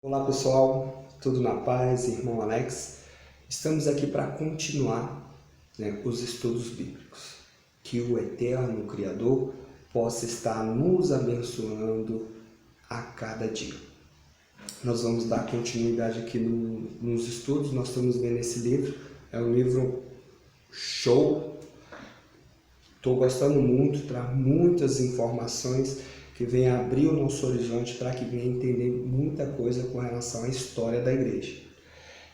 Olá pessoal, tudo na paz, irmão Alex? Estamos aqui para continuar os estudos bíblicos. Que o Eterno Criador possa estar nos abençoando a cada dia. Nós vamos dar continuidade aqui nos estudos, nós estamos vendo esse livro, é um livro show. Estou gostando muito, traz muitas informações que vem abrir o nosso horizonte para que venha entender muita coisa com relação à história da igreja.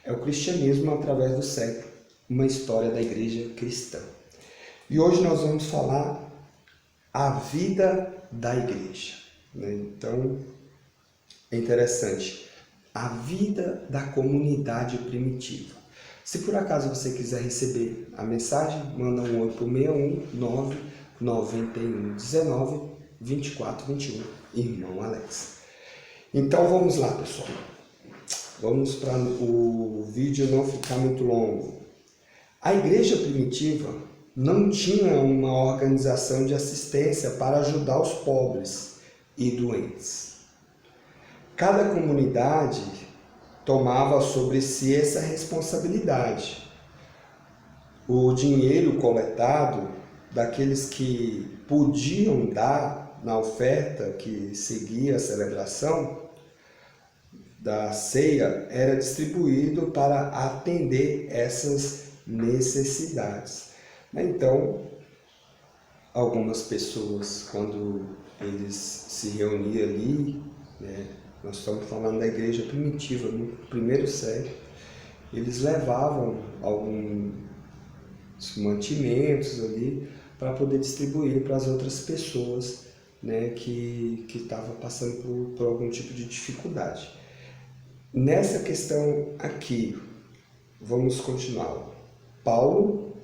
É o cristianismo através do século, uma história da igreja cristã. E hoje nós vamos falar a vida da igreja. Então, é interessante, a vida da comunidade primitiva. Se por acaso você quiser receber a mensagem, manda um oi para o 619 91 19 24 21, irmão Alex. Então vamos lá, pessoal. Vamos para o vídeo não ficar muito longo. A igreja primitiva não tinha uma organização de assistência para ajudar os pobres e doentes. Cada comunidade tomava sobre si essa responsabilidade. O dinheiro coletado daqueles que podiam dar na oferta que seguia a celebração da ceia era distribuído para atender essas necessidades. Então, algumas pessoas, quando eles se reuniam ali, nós estamos falando da igreja primitiva, no primeiro século, eles levavam alguns mantimentos ali para poder distribuir para as outras pessoas que estavam passando por algum tipo de dificuldade. Nessa questão aqui, vamos continuar. Paulo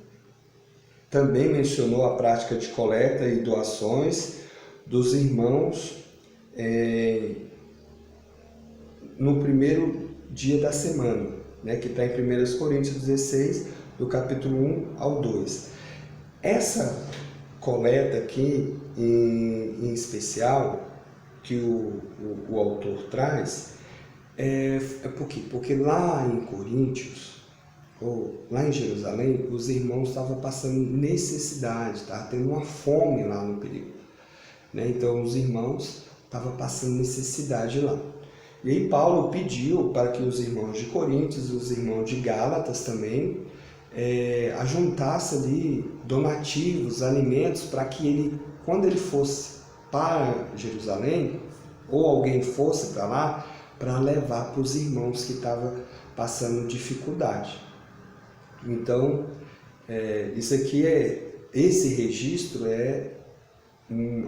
também mencionou a prática de coleta e doações dos irmãos no primeiro dia da semana, que está em 1 Coríntios 16, do capítulo 1 ao 2. Essa coleta aqui, em especial, que o autor traz, por quê? Porque lá em Coríntios, ou lá em Jerusalém, os irmãos estavam passando necessidade, estavam tendo uma fome lá no período. Então os irmãos estavam passando necessidade lá. E aí Paulo pediu para que os irmãos de Coríntios, os irmãos de Gálatas também, ajuntasse ali donativos, alimentos, para que ele, quando ele fosse para Jerusalém, ou alguém fosse para lá, para levar para os irmãos que estavam passando dificuldade. Então, esse registro é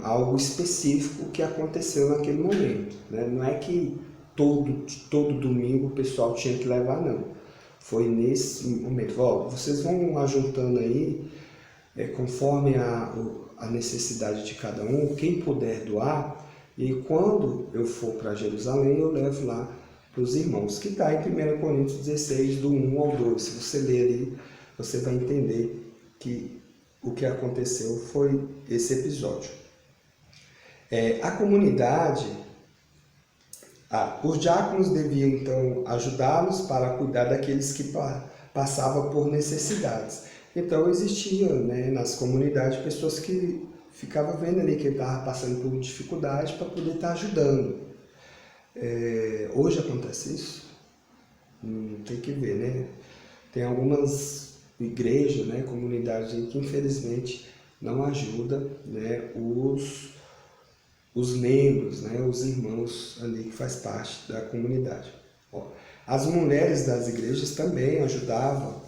algo específico que aconteceu naquele momento. Não é que todo domingo o pessoal tinha que levar, não. Foi nesse momento. Vocês vão ajuntando aí, conforme a necessidade de cada um, quem puder doar, e quando eu for para Jerusalém, eu levo lá para os irmãos, que está em 1 Coríntios 16, do 1 ao 2. Se você ler ali, você vai entender que o que aconteceu foi esse episódio. A comunidade, os diáconos deviam então ajudá-los para cuidar daqueles que passavam por necessidades. Então existia nas comunidades pessoas que ficavam vendo ali que ele estava passando por dificuldade para poder estar ajudando. Hoje acontece isso? Tem que ver, Tem algumas igrejas, comunidades que infelizmente não ajudam os membros, os irmãos ali que faz parte da comunidade. As mulheres das igrejas também ajudavam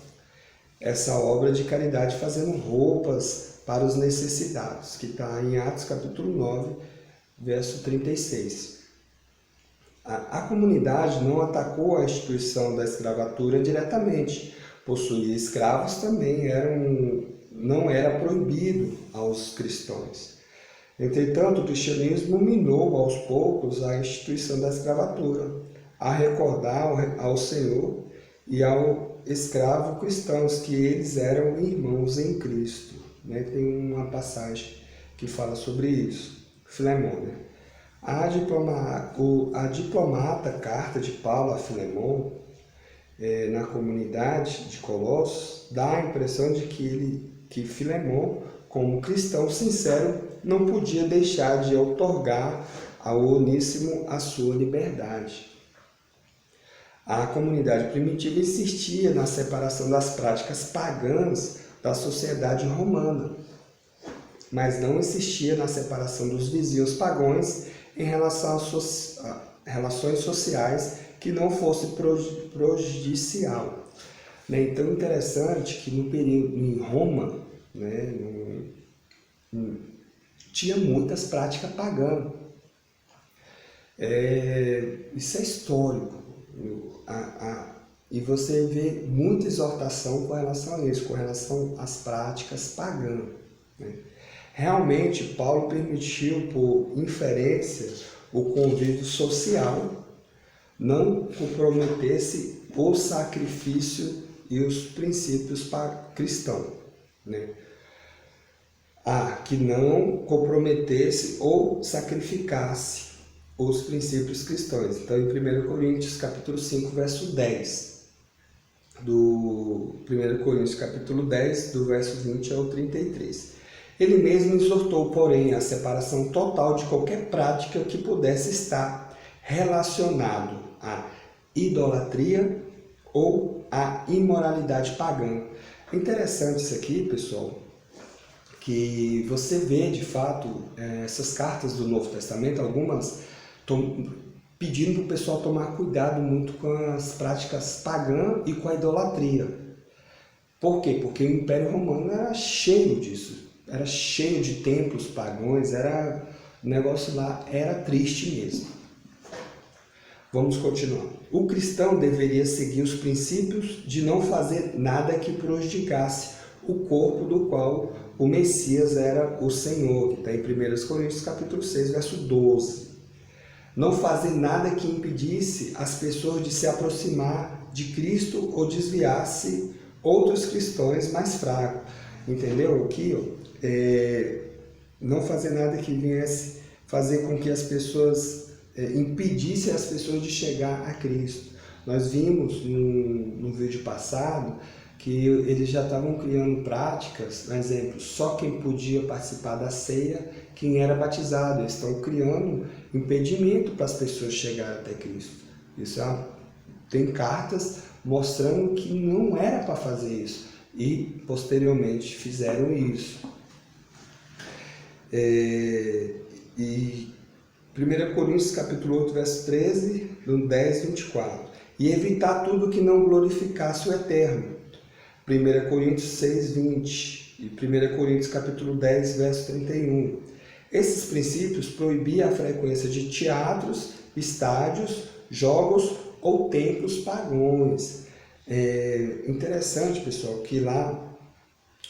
essa obra de caridade fazendo roupas para os necessitados, que está em Atos capítulo 9, verso 36. A comunidade não atacou a instituição da escravatura diretamente. Possuir escravos também não era proibido aos cristãos. Entretanto, o cristianismo minou aos poucos a instituição da escravatura, a recordar ao Senhor e ao escravo cristãos que eles eram irmãos em Cristo. Tem uma passagem que fala sobre isso, Filemão. A diplomata carta de Paulo a Filemon, na comunidade de Colossos, dá a impressão de que Filemon, como cristão sincero, não podia deixar de outorgar ao Oníssimo a sua liberdade. A comunidade primitiva insistia na separação das práticas pagãs da sociedade romana, mas não insistia na separação dos vizinhos pagãos em relação às relações sociais que não fosse prejudicial. Então, interessante que no período em Roma, tinha muitas práticas pagãs. Isso é histórico. E você vê muita exortação com relação a isso, com relação às práticas pagãs. Realmente, Paulo permitiu, por inferência, o convívio social não comprometesse o sacrifício e os princípios cristãos. Que não comprometesse ou sacrificasse os princípios cristãos. Então, em 1 Coríntios, capítulo 5, verso 10. Do 1 Coríntios, capítulo 10, do verso 20 ao 33. Ele mesmo exortou, porém, a separação total de qualquer prática que pudesse estar relacionado à idolatria ou à imoralidade pagã. É interessante isso aqui, pessoal, que você vê, de fato, essas cartas do Novo Testamento, algumas pedindo para o pessoal tomar cuidado muito com as práticas pagãs e com a idolatria. Por quê? Porque o Império Romano era cheio disso. Era cheio de templos pagãos, o negócio lá era triste mesmo. Vamos continuar. O cristão deveria seguir os princípios de não fazer nada que prejudicasse o corpo do qual o Messias era o Senhor, que está em 1 Coríntios capítulo 6, verso 12. Não fazer nada que impedisse as pessoas de se aproximar de Cristo ou desviasse outros cristãos mais fracos. Entendeu? Aqui, não fazer nada que viesse fazer com que as pessoas, impedisse as pessoas de chegar a Cristo. Nós vimos no vídeo passado que eles já estavam criando práticas, por exemplo, só quem podia participar da ceia, quem era batizado. Eles estão criando impedimento para as pessoas chegarem até Cristo. Isso tem cartas mostrando que não era para fazer isso. E, posteriormente, fizeram isso. E 1 Coríntios, capítulo 8, verso 13, do 10, 24. E evitar tudo que não glorificasse o Eterno. 1 Coríntios 6, 20. E 1 Coríntios, capítulo 10, verso 31. Esses princípios proibiam a frequência de teatros, estádios, jogos ou templos pagãos. Interessante, pessoal, que lá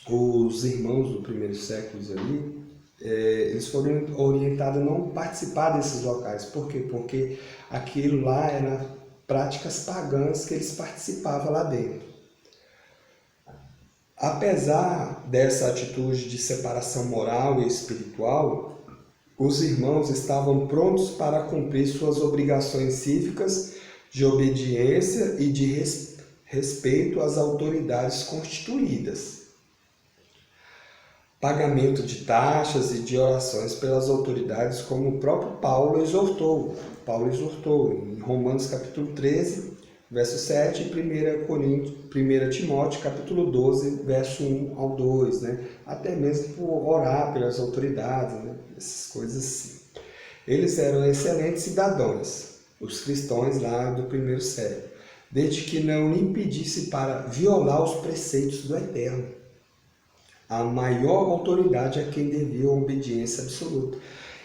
os irmãos do primeiro século ali, eles foram orientados a não participar desses locais. Por quê? Porque aquilo lá eram práticas pagãs que eles participavam lá dentro. Apesar dessa atitude de separação moral e espiritual, os irmãos estavam prontos para cumprir suas obrigações cívicas de obediência e de respeito às autoridades constituídas. Pagamento de taxas e de orações pelas autoridades, como o próprio Paulo exortou. Em Romanos capítulo 13, verso 7, e 1 Timóteo capítulo 12, verso 1 ao 2, Até mesmo por orar pelas autoridades, essas coisas assim. Eles eram excelentes cidadãos, os cristãos lá do primeiro século, desde que não impedisse para violar os preceitos do Eterno. A maior autoridade a quem devia a obediência absoluta.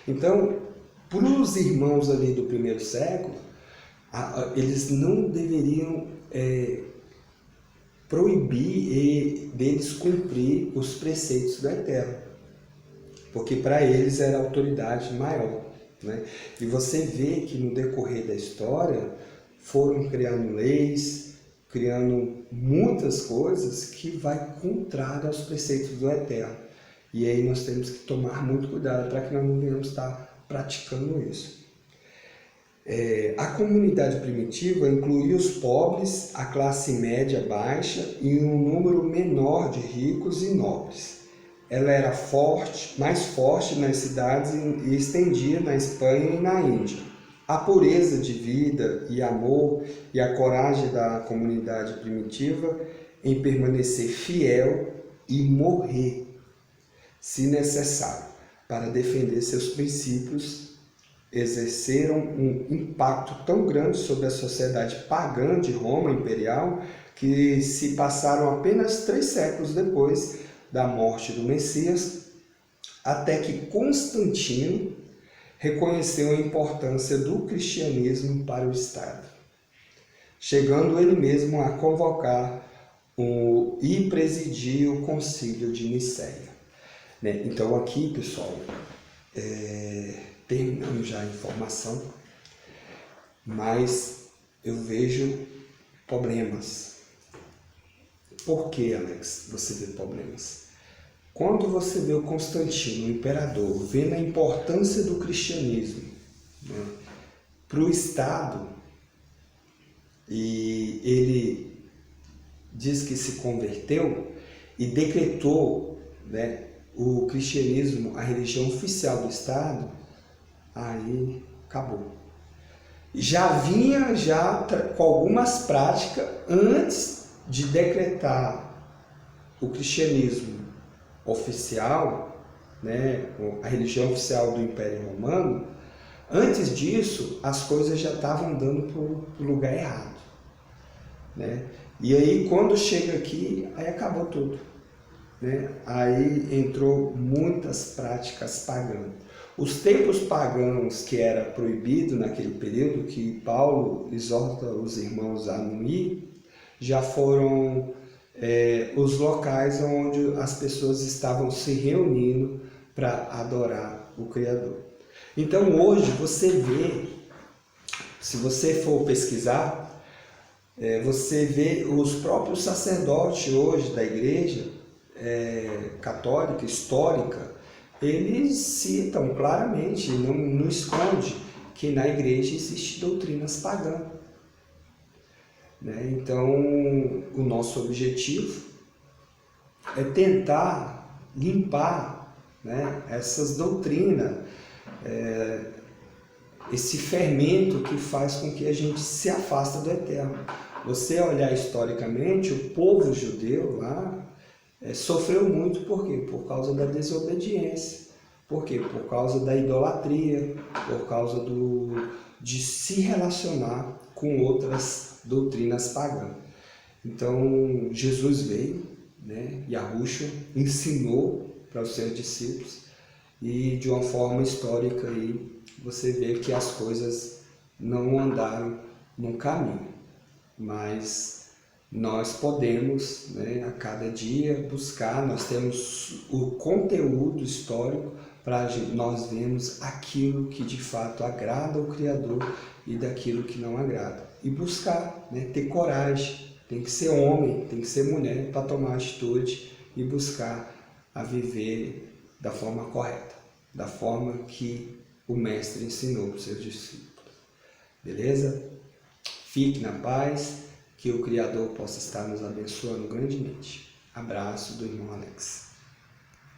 Então, para os irmãos ali do primeiro século, eles não deveriam proibir deles cumprir os preceitos do Eterno, porque para eles era a autoridade maior. E você vê que no decorrer da história foram criando leis, criando muitas coisas que vai contrário aos preceitos do Eterno. E aí nós temos que tomar muito cuidado para que nós não venhamos estar praticando isso. A comunidade primitiva incluía os pobres, a classe média baixa e um número menor de ricos e nobres. Ela era mais forte nas cidades e estendia na Espanha e na Índia. A pureza de vida e amor e a coragem da comunidade primitiva em permanecer fiel e morrer, se necessário, para defender seus princípios, exerceram um impacto tão grande sobre a sociedade pagã de Roma imperial que se passaram apenas 3 séculos depois da morte do Messias, até que Constantino reconheceu a importância do cristianismo para o Estado, chegando ele mesmo a convocar e presidir o Concílio de Nicéia. Então aqui, pessoal, terminamos já a informação, mas eu vejo problemas. Por que, Alex, você vê problemas? Quando você vê o Constantino, o imperador, vendo a importância do cristianismo, né, para o Estado, e ele diz que se converteu e decretou, né, o cristianismo a religião oficial do Estado, aí acabou. Já vinha com algumas práticas antes de decretar o cristianismo oficial, né, a religião oficial do Império Romano. Antes disso, as coisas já estavam dando para o lugar errado, né? E aí, quando chega aqui, aí acabou tudo, né? Aí entrou muitas práticas pagãs. Os templos pagãos que era proibido naquele período, que Paulo exorta os irmãos a não ir, já foram os locais onde as pessoas estavam se reunindo para adorar o Criador. Então hoje você vê, se você for pesquisar, você vê os próprios sacerdotes hoje da igreja católica, histórica, eles citam claramente, não esconde, que na igreja existem doutrinas pagãs. Né? Então, o nosso objetivo é tentar limpar, né, essas doutrinas, esse fermento que faz com que a gente se afasta do Eterno. Você olhar historicamente, o povo judeu lá sofreu muito, por quê? Por causa da desobediência. Por quê? Por causa da idolatria, por causa de se relacionar com outras doutrinas pagãs. Então, Jesus veio, né, Yahushua ensinou para os seus discípulos, e de uma forma histórica aí, você vê que as coisas não andaram no caminho, mas nós podemos, né, a cada dia buscar, nós temos o conteúdo histórico para nós vermos aquilo que de fato agrada ao Criador e daquilo que não agrada. E buscar, né, ter coragem, tem que ser homem, tem que ser mulher para tomar atitude e buscar a viver da forma correta, da forma que o Mestre ensinou para os seus discípulos. Beleza? Fique na paz, que o Criador possa estar nos abençoando grandemente. Abraço do irmão Alex.